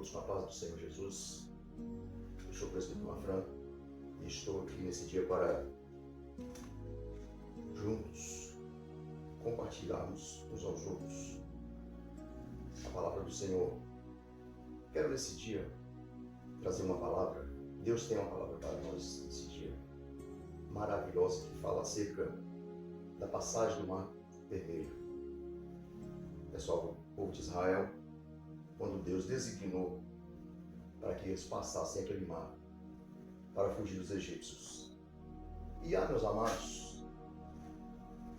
todos com a paz do Senhor Jesus. Eu sou o presbítero Mafran e estou aqui nesse dia para juntos compartilharmos uns aos outros a palavra do Senhor. Quero nesse dia trazer uma palavra. Deus tem uma palavra para nós nesse dia maravilhosa que fala acerca da passagem do Mar Vermelho. Pessoal, o povo de Israel, quando Deus designou para que eles passassem aquele mar para fugir dos egípcios. E meus amados,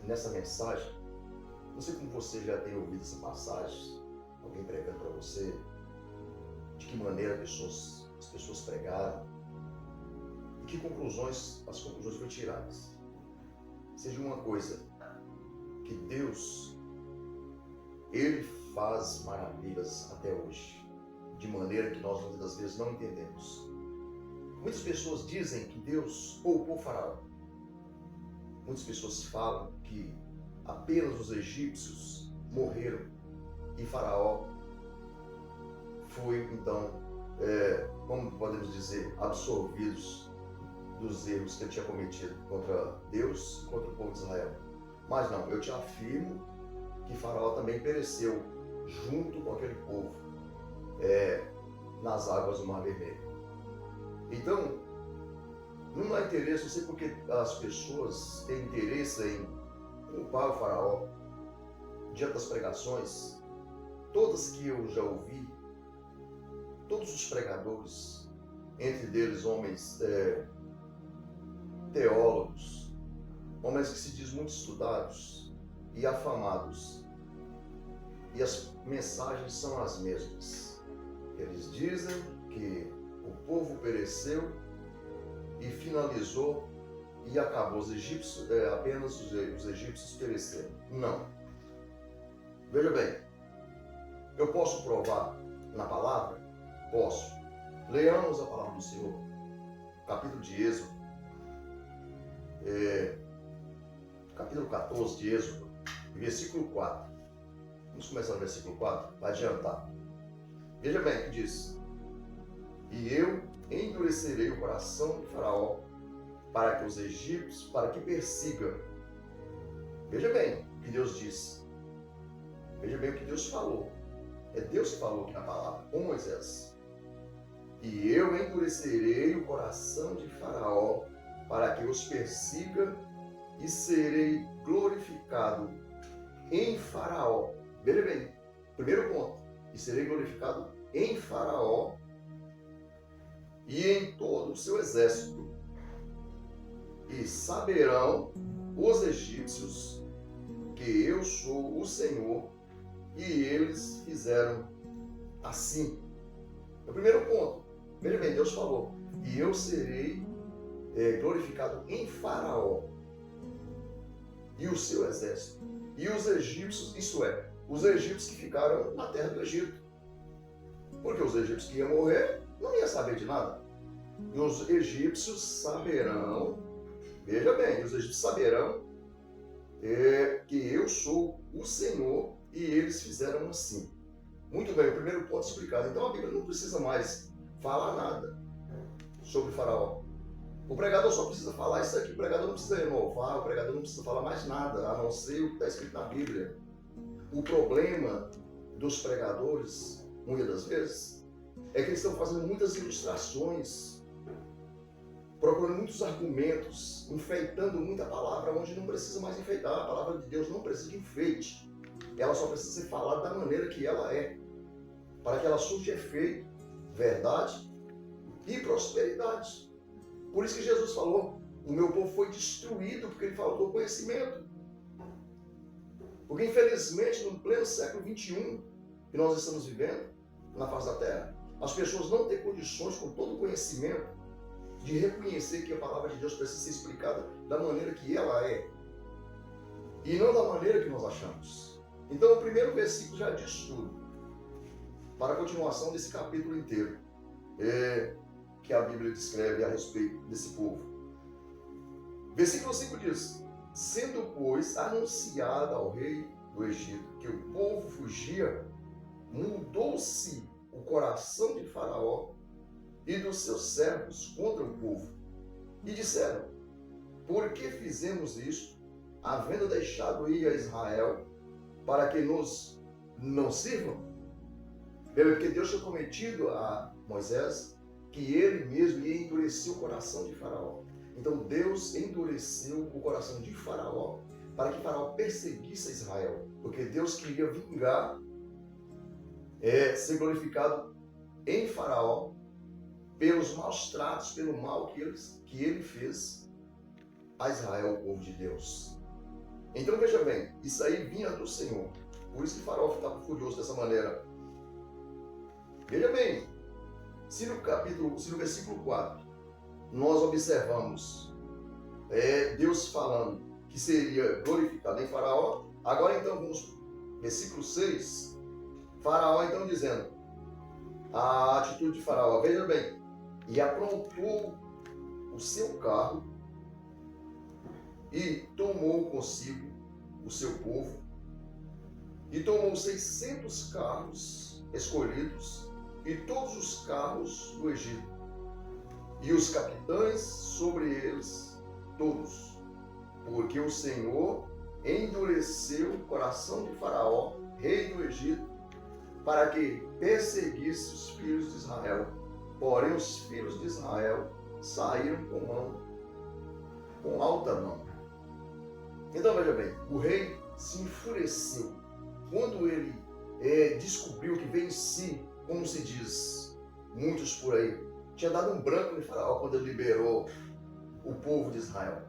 nessa mensagem, não sei como você já tem ouvido essa passagem, alguém pregando para você, de que maneira as pessoas pregaram e que as conclusões foram tiradas. Seja uma coisa, que Deus, Ele faz maravilhas até hoje, de maneira que nós muitas das vezes não entendemos. Muitas pessoas dizem que Deus poupou Faraó. Muitas pessoas falam que apenas os egípcios morreram e Faraó foi, então, como podemos dizer, absorvidos dos erros que ele tinha cometido contra Deus e contra o povo de Israel. Mas não, eu te afirmo que Faraó também pereceu junto com aquele povo nas águas do Mar Vermelho. Então, não há interesse, não sei porque as pessoas têm interesse em culpar o Faraó diante das pregações, todas que eu já ouvi, todos os pregadores, entre eles homens teólogos, homens que se dizem muito estudados e afamados, e as mensagens são as mesmas. Eles dizem que o povo pereceu e finalizou e acabou. Os egípcios, apenas os egípcios pereceram. Não. Veja bem, eu posso provar na palavra? Posso. Leamos a palavra do Senhor, capítulo de Êxodo, capítulo 14 de Êxodo, versículo 4. Vamos começar no versículo 4, vai adiantar. Veja bem o que diz: e eu endurecerei o coração de Faraó para que os egípcios, para que persiga. Veja bem o que Deus disse. Veja bem o que Deus falou. É Deus que falou aqui na palavra, com Moisés. E eu endurecerei o coração de Faraó para que os persiga e serei glorificado em Faraó. Veja bem, primeiro ponto. E serei glorificado em Faraó e em todo o seu exército. E saberão os egípcios que eu sou o Senhor, e eles fizeram assim. É o primeiro ponto. Veja bem, Deus falou: e eu serei glorificado em Faraó e o seu exército. E os egípcios, isto é, os egípcios que ficaram na terra do Egito. Porque os egípcios que iam morrer não iam saber de nada. E os egípcios saberão, veja bem, os egípcios saberão que eu sou o Senhor, e eles fizeram assim. Muito bem, o primeiro ponto explicado. Então a Bíblia não precisa mais falar nada sobre Faraó. O pregador só precisa falar isso aqui, o pregador não precisa renovar, o pregador não precisa falar mais nada, a não ser o que está escrito na Bíblia. O problema dos pregadores, muitas das vezes, é que eles estão fazendo muitas ilustrações, procurando muitos argumentos, enfeitando muita palavra onde não precisa mais enfeitar. A palavra de Deus não precisa de enfeite. Ela só precisa ser falada da maneira que ela é, para que ela surja efeito, verdade e prosperidade. Por isso que Jesus falou: o meu povo foi destruído porque ele faltou conhecimento. Porque infelizmente no pleno século XXI que nós estamos vivendo na face da terra, as pessoas não têm condições, com todo o conhecimento, de reconhecer que a palavra de Deus precisa ser explicada da maneira que ela é e não da maneira que nós achamos. Então o primeiro versículo já diz tudo, para a continuação desse capítulo inteiro que a Bíblia descreve a respeito desse povo. Versículo 5 diz: sendo, pois, anunciada ao rei do Egito que o povo fugia, mudou-se o coração de Faraó e dos seus servos contra o povo. E disseram: por que fizemos isto, havendo deixado ir a Israel, para que nos não sirvam? Porque Deus tinha prometido a Moisés que ele mesmo ia endurecer o coração de Faraó. Então Deus endureceu o coração de Faraó para que Faraó perseguisse Israel, porque Deus queria vingar, ser glorificado em Faraó pelos maus tratos, pelo mal que ele fez a Israel, o povo de Deus. Então veja bem, isso aí vinha do Senhor. Por isso que Faraó estava furioso dessa maneira. Veja bem, se no versículo 4, nós observamos Deus falando que seria glorificado em Faraó, agora então vamos para o versículo 6, Faraó então dizendo, a atitude de Faraó, veja bem, e aprontou o seu carro e tomou consigo o seu povo e tomou 600 carros escolhidos e todos os carros do Egito e os capitães sobre eles todos, porque o Senhor endureceu o coração de Faraó, rei do Egito, para que perseguisse os filhos de Israel. Porém, os filhos de Israel saíram com alta mão. Então, veja bem, o rei se enfureceu quando ele descobriu que venci, como se diz, muitos por aí, tinha dado um branco em Faraó quando ele liberou o povo de Israel.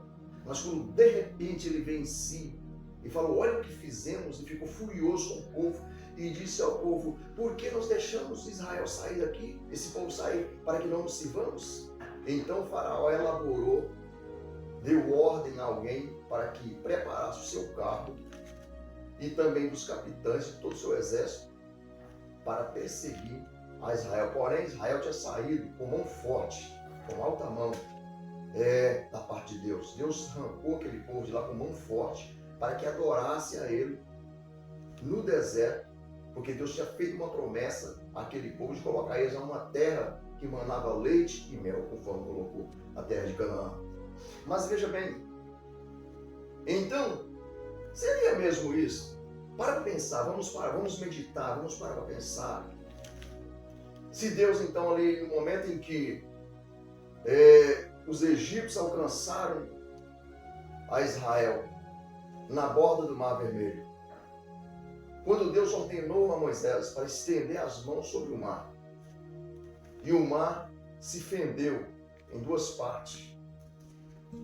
Mas quando de repente ele vencia e falou, olha o que fizemos, e ficou furioso com o povo, e disse ao povo, por que nós deixamos Israel sair daqui, esse povo sair, para que não nos sirvamos? Então Faraó elaborou, deu ordem a alguém para que preparasse o seu carro e também dos capitães de todo o seu exército para perseguir a Israel. Porém, Israel tinha saído com mão forte, com alta mão, da parte de Deus. Deus arrancou aquele povo de lá com mão forte para que adorasse a ele no deserto, porque Deus tinha feito uma promessa àquele povo de colocar eles numa terra que manava leite e mel, conforme colocou a terra de Canaã. Mas veja bem, então, seria mesmo isso? Para pensar, vamos meditar, vamos parar para pensar. Se Deus, então, ali no momento em que os egípcios alcançaram a Israel na borda do Mar Vermelho, quando Deus ordenou a Moisés para estender as mãos sobre o mar, e o mar se fendeu em duas partes,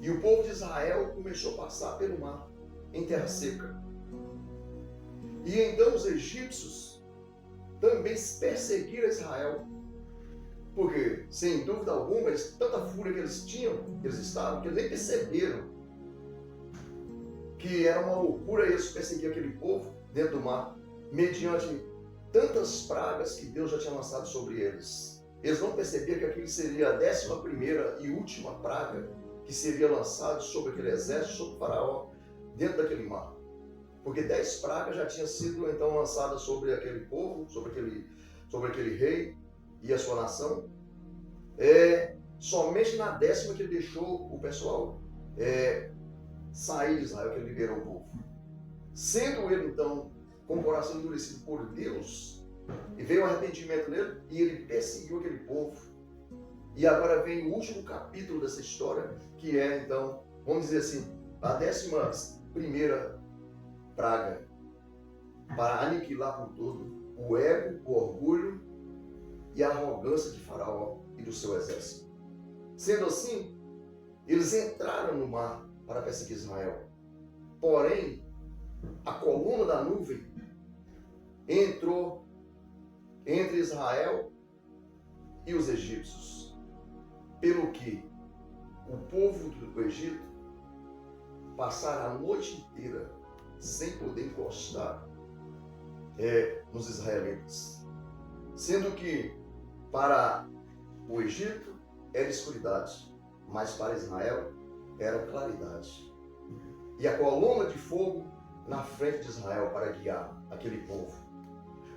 e o povo de Israel começou a passar pelo mar em terra seca. E então os egípcios também perseguiram Israel, porque, sem dúvida alguma, tanta fúria que eles tinham, que eles estavam, que eles nem perceberam que era uma loucura eles perseguir aquele povo dentro do mar, mediante tantas pragas que Deus já tinha lançado sobre eles. Eles não percebiam que aquilo seria a 11ª e última praga que seria lançada sobre aquele exército, sobre o Faraó, dentro daquele mar. Porque 10 pragas já tinham sido então lançadas sobre aquele povo, sobre aquele rei e a sua nação. Somente na 10ª que ele deixou o pessoal sair de Israel, que ele liberou o povo. Sendo ele então com o coração endurecido por Deus, e veio o arrependimento nele, e ele perseguiu aquele povo. E agora vem o último capítulo dessa história, que é então, vamos dizer assim, a 11ª praga, para aniquilar por todo o ego, o orgulho e a arrogância de Faraó e do seu exército. Sendo assim, eles entraram no mar para perseguir Israel. Porém, a coluna da nuvem entrou entre Israel e os egípcios, pelo que o povo do Egito passaram a noite inteira sem poder encostar nos israelitas, sendo que para o Egito era escuridade, mas para Israel era claridade. E a coluna de fogo na frente de Israel para guiar aquele povo.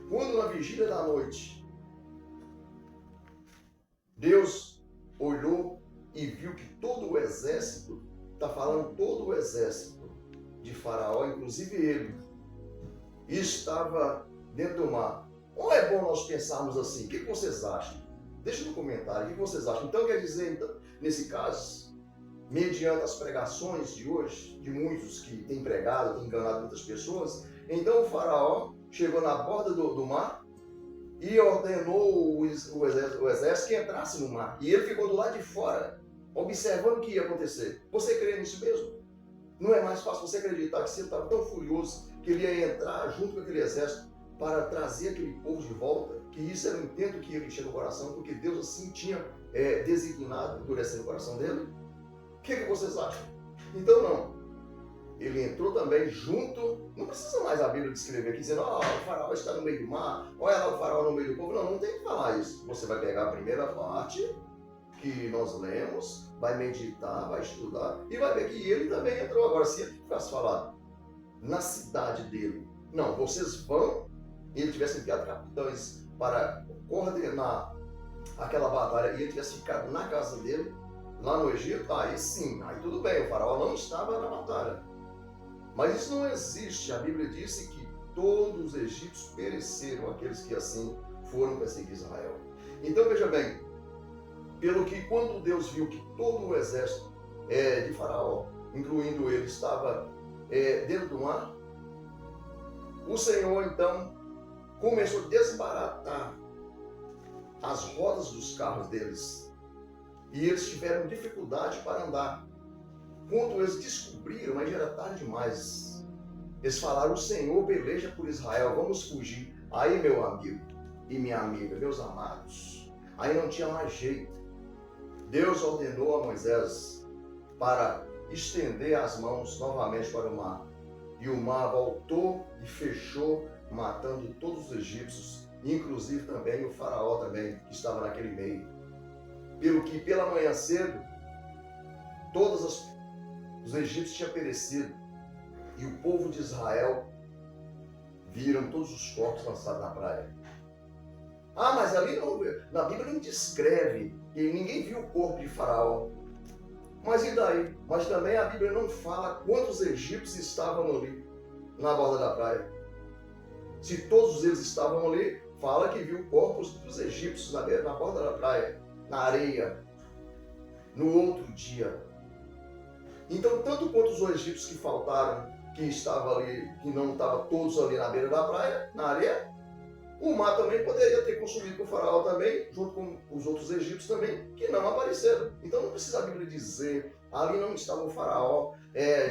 Quando na vigília da noite Deus olhou e viu que todo o exército, está falando todo o exército de Faraó, inclusive ele, estava dentro do mar. Ou é bom nós pensarmos assim? O que vocês acham? Deixa no comentário, o que vocês acham? Então quer dizer, então, nesse caso, mediante as pregações de hoje, de muitos que têm pregado, têm enganado muitas pessoas, então o Faraó chegou na borda do mar e ordenou o exército que entrasse no mar. E ele ficou do lado de fora, observando o que ia acontecer. Você crê nisso mesmo? Não é mais fácil você acreditar que você estava tão furioso que ele ia entrar junto com aquele exército para trazer aquele povo de volta, que isso era um intento que ele tinha no coração, porque Deus assim tinha designado, endurecendo o coração dele? O que vocês acham? Então não. Ele entrou também junto, não precisa mais a Bíblia descrever aqui, dizendo, o faraó está no meio do mar, olha lá o faraó no meio do povo. Não tem que falar isso. Você vai pegar a primeira parte que nós lemos, vai meditar, vai estudar, e vai ver que ele também entrou. Agora, se ele tivesse falado na cidade dele, não, vocês vão, e ele tivesse enviado capitães para coordenar aquela batalha, e ele tivesse ficado na casa dele, lá no Egito, aí sim, aí tudo bem, o faraó não estava na batalha. Mas isso não existe. A Bíblia disse que todos os egípcios pereceram, aqueles que assim foram perseguir Israel. Então veja bem, pelo que quando Deus viu que todo o exército de Faraó, incluindo ele, estava dentro do mar, o Senhor então começou a desbaratar as rodas dos carros deles. E eles tiveram dificuldade para andar. Quando eles descobriram, mas já era tarde demais, eles falaram, o Senhor peleja por Israel, vamos fugir. Aí, meu amigo e minha amiga, meus amados, aí não tinha mais jeito. Deus ordenou a Moisés para estender as mãos novamente para o mar. E o mar voltou e fechou, matando todos os egípcios, inclusive também o faraó também, que estava naquele meio. Pelo que pela manhã cedo, os egípcios tinham perecido, e o povo de Israel viram todos os corpos lançados na praia. Mas ali não, na Bíblia não descreve, e ninguém viu o corpo de Faraó. Mas e daí? Mas também a Bíblia não fala quantos egípcios estavam ali, na borda da praia. Se todos eles estavam ali, fala que viu corpos dos egípcios na borda da praia, na areia, no outro dia. Então, tanto quanto os egípcios que faltaram, que estavam ali, que não estavam todos ali na beira da praia, na areia, o mar também poderia ter consumido com o faraó também, junto com os outros egípcios também, que não apareceram. Então não precisa a Bíblia dizer, ali não estava o faraó,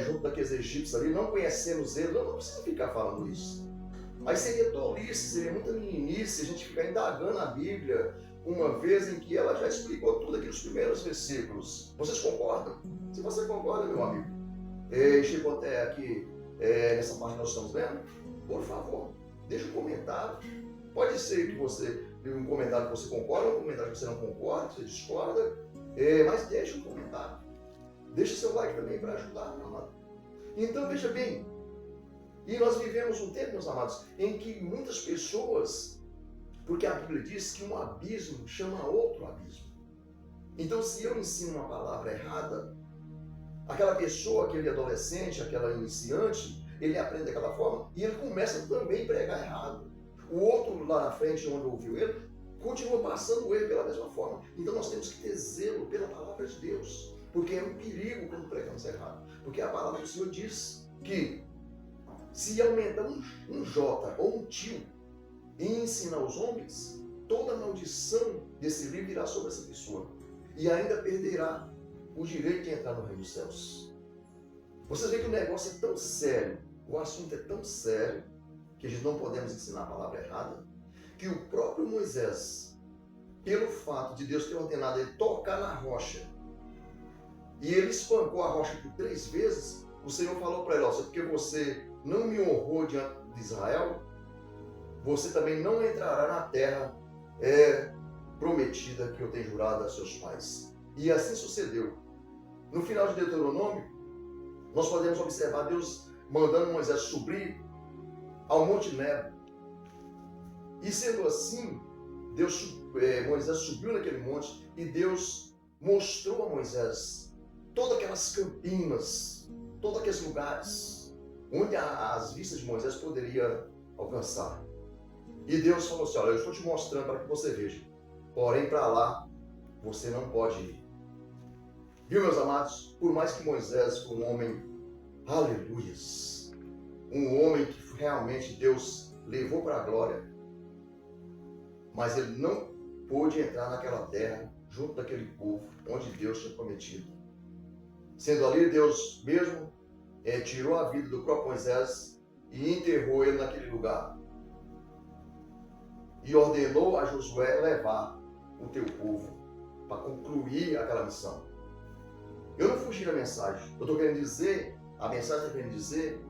junto daqueles egípcios ali, não conhecemos eles, não precisa ficar falando isso. Mas seria tolice, seria muita meninice a gente ficar indagando a Bíblia, uma vez em que ela já explicou tudo aqui nos primeiros versículos. Vocês concordam? Se você concorda, meu amigo, chegou até aqui, nessa parte que nós estamos lendo, por favor, deixa um comentário. Pode ser que você dê um comentário que você concorda, um comentário que você não concorda, que você discorda, mas deixa um comentário. Deixa seu like também para ajudar, meu amado. Então, veja bem, e nós vivemos um tempo, meus amados, em que muitas pessoas, porque a Bíblia diz que um abismo chama outro abismo. Então, se eu ensino uma palavra errada, aquela pessoa, aquele adolescente, aquela iniciante, ele aprende daquela forma e ele começa também a pregar errado. O outro lá na frente, onde ouviu ele, continua passando ele pela mesma forma. Então nós temos que ter zelo pela palavra de Deus, porque é um perigo quando pregamos errado. Porque a palavra do Senhor diz que se aumentar um J ou um tio e ensinar os homens, toda a maldição desse livro irá sobre essa pessoa e ainda perderá o direito de entrar no reino dos céus. Vocês veem que o negócio é tão sério, o assunto é tão sério, que a gente não podemos ensinar a palavra errada, que o próprio Moisés, pelo fato de Deus ter ordenado ele tocar na rocha, e ele espancou a rocha por 3 vezes, o Senhor falou para ele, porque você não me honrou diante de Israel, você também não entrará na terra prometida que eu tenho jurado a seus pais. E assim sucedeu. No final de Deuteronômio, nós podemos observar Deus mandando Moisés subir ao Monte Nebo. E sendo assim, Moisés subiu naquele monte e Deus mostrou a Moisés todas aquelas campinas, todos aqueles lugares onde as vistas de Moisés poderia alcançar. E Deus falou assim: olha, eu estou te mostrando para que você veja, porém para lá você não pode ir. Viu, meus amados? Por mais que Moisés foi um homem, aleluias, um homem que realmente Deus levou para a glória, mas ele não pôde entrar naquela terra junto daquele povo onde Deus tinha prometido. Sendo ali, Deus mesmo tirou a vida do próprio Moisés e enterrou ele naquele lugar. E ordenou a Josué levar o teu povo para concluir aquela missão. Eu não fugi da mensagem. Eu estou querendo dizer, a mensagem está querendo dizer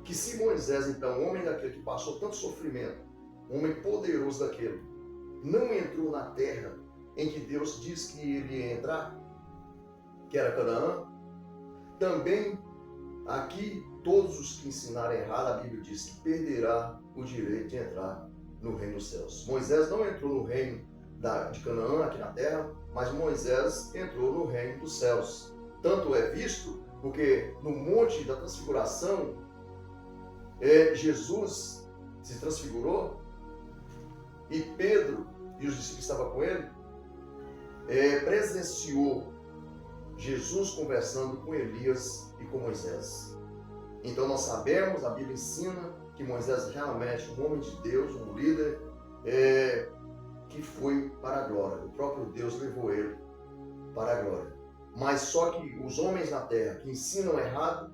que se Moisés, então, homem daquele que passou tanto sofrimento, um homem poderoso daquele, não entrou na terra em que Deus disse que ele ia entrar, que era Canaã, também aqui todos os que ensinarem errado, a Bíblia diz que perderá o direito de entrar no reino dos céus. Moisés não entrou no reino de Canaã, aqui na terra, mas Moisés entrou no reino dos céus. Tanto é visto porque no monte da transfiguração, Jesus se transfigurou e Pedro e os discípulos que estavam com ele presenciou Jesus conversando com Elias e com Moisés. Então nós sabemos, a Bíblia ensina que Moisés realmente um homem de Deus, um líder que foi para a glória. O próprio Deus levou ele para a glória. Mas só que os homens na terra que ensinam errado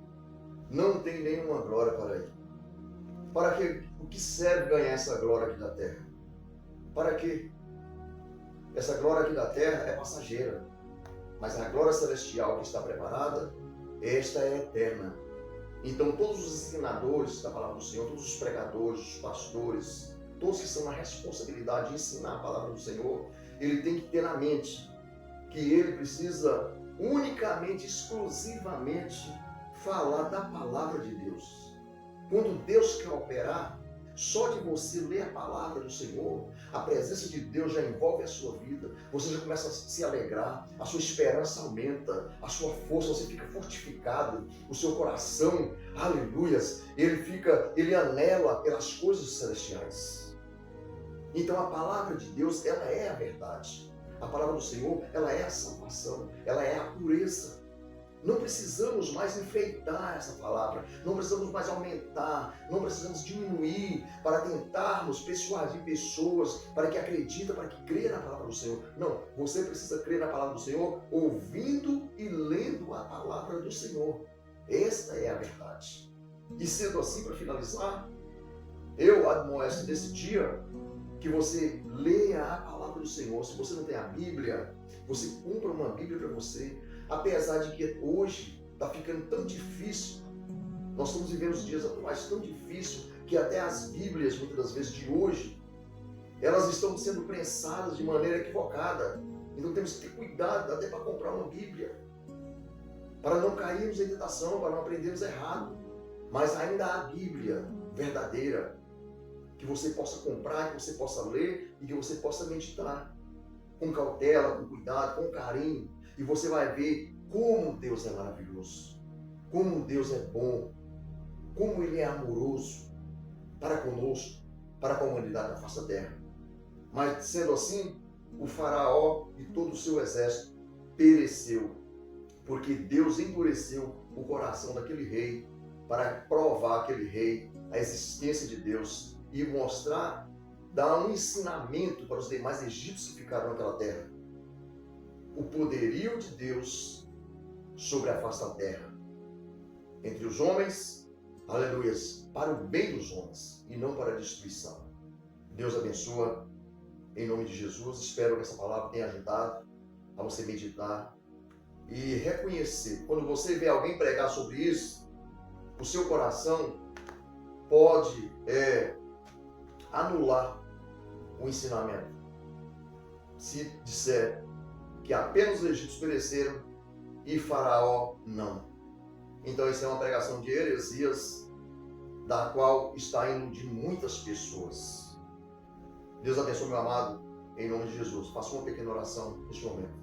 não têm nenhuma glória para ir. Para que? O que serve ganhar essa glória aqui da terra? Para quê? Essa glória aqui da terra é passageira, mas a glória celestial que está preparada, esta é eterna. Então todos os ensinadores da palavra do Senhor, todos os pregadores, os pastores, todos que estão na responsabilidade de ensinar a palavra do Senhor, ele tem que ter na mente que ele precisa unicamente, exclusivamente falar da palavra de Deus. Quando Deus quer operar, só de você ler a palavra do Senhor, a presença de Deus já envolve a sua vida, você já começa a se alegrar, a sua esperança aumenta, a sua força, você fica fortificado, o seu coração, aleluias, ele anela pelas coisas celestiais. Então a palavra de Deus, ela é a verdade. A palavra do Senhor, ela é a salvação, ela é a pureza. Não precisamos mais enfeitar essa palavra, não precisamos mais aumentar, não precisamos diminuir para tentarmos persuadir pessoas para que acreditem, para que creiam na palavra do Senhor. Não, você precisa crer na palavra do Senhor ouvindo e lendo a palavra do Senhor. Esta é a verdade. E sendo assim, para finalizar, eu admoesto nesse dia que você leia a palavra do Senhor. Se você não tem a Bíblia, você compra uma Bíblia para você. Apesar de que hoje está ficando tão difícil, nós estamos vivendo os dias atuais tão difícil que até as Bíblias, muitas das vezes de hoje, elas estão sendo prensadas de maneira equivocada. Então temos que ter cuidado até para comprar uma Bíblia, para não cairmos em tentação, para não aprendermos errado. Mas ainda há a Bíblia verdadeira, que você possa comprar, que você possa ler e que você possa meditar com cautela, com cuidado, com carinho. E você vai ver como Deus é maravilhoso, como Deus é bom, como Ele é amoroso para conosco, para a comunidade da face da terra. Mas sendo assim, o faraó e todo o seu exército pereceu, porque Deus endureceu o coração daquele rei para provar aquele rei a existência de Deus e mostrar, dar um ensinamento para os demais egípcios que ficaram naquela terra. O poderio de Deus sobre a face da terra, entre os homens, aleluias, para o bem dos homens e não para a destruição. Deus abençoa, em nome de Jesus. Espero que essa palavra tenha ajudado a você meditar e reconhecer. Quando você vê alguém pregar sobre isso, o seu coração pode anular o ensinamento. Se disser que apenas os egípcios pereceram e Faraó não. Então isso é uma pregação de heresias, da qual está indo de muitas pessoas. Deus abençoe, meu amado. Em nome de Jesus, faça uma pequena oração neste momento.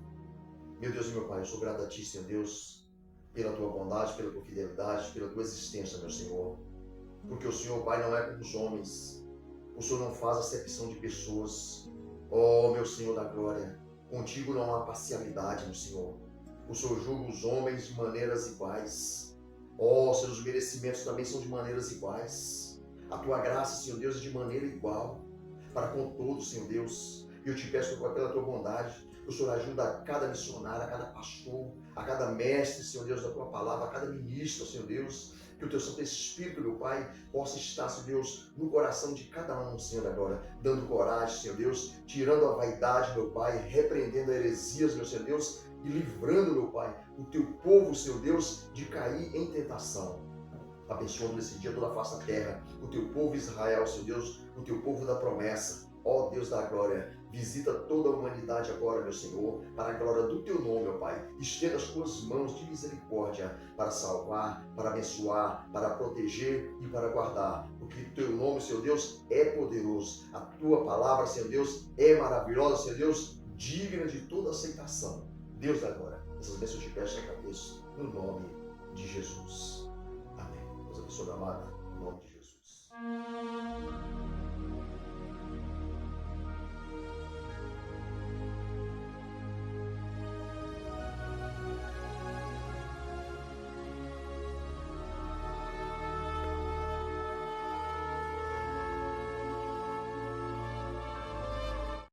Meu Deus e meu Pai, eu sou grato a Ti, Senhor Deus, pela Tua bondade, pela Tua fidelidade, pela Tua existência, meu Senhor. Porque o Senhor, Pai, não é como os homens. O Senhor não faz acepção de pessoas. Oh, meu Senhor da glória, contigo não há parcialidade, meu Senhor. O Senhor julga os homens de maneiras iguais. Oh, seus merecimentos também são de maneiras iguais. A Tua graça, Senhor Deus, é de maneira igual para com todos, Senhor Deus. E eu te peço, Pai, pela Tua bondade, que o Senhor ajuda a cada missionário, a cada pastor, a cada mestre, Senhor Deus, da Tua palavra, a cada ministro, Senhor Deus, que o Teu Santo Espírito, meu Pai, possa estar, Senhor Deus, no coração de cada um, Senhor, agora, dando coragem, Senhor Deus, tirando a vaidade, meu Pai, repreendendo heresias, meu Senhor Deus, e livrando, meu Pai, o Teu povo, Senhor Deus, de cair em tentação. Abençoando nesse dia toda a face da terra, o Teu povo Israel, Senhor Deus, o Teu povo da promessa. Ó Deus da glória, visita toda a humanidade agora, meu Senhor, para a glória do Teu nome, meu Pai. Estenda as Tuas mãos de misericórdia para salvar, para abençoar, para proteger e para guardar. Porque o Teu nome, Senhor Deus, é poderoso. A Tua palavra, Senhor Deus, é maravilhosa, Senhor Deus, digna de toda aceitação. Deus da glória, essas bênçãos eu te peço e agradeço, no nome de Jesus. Amém. Deus abençoe, meu amado, em nome de Jesus.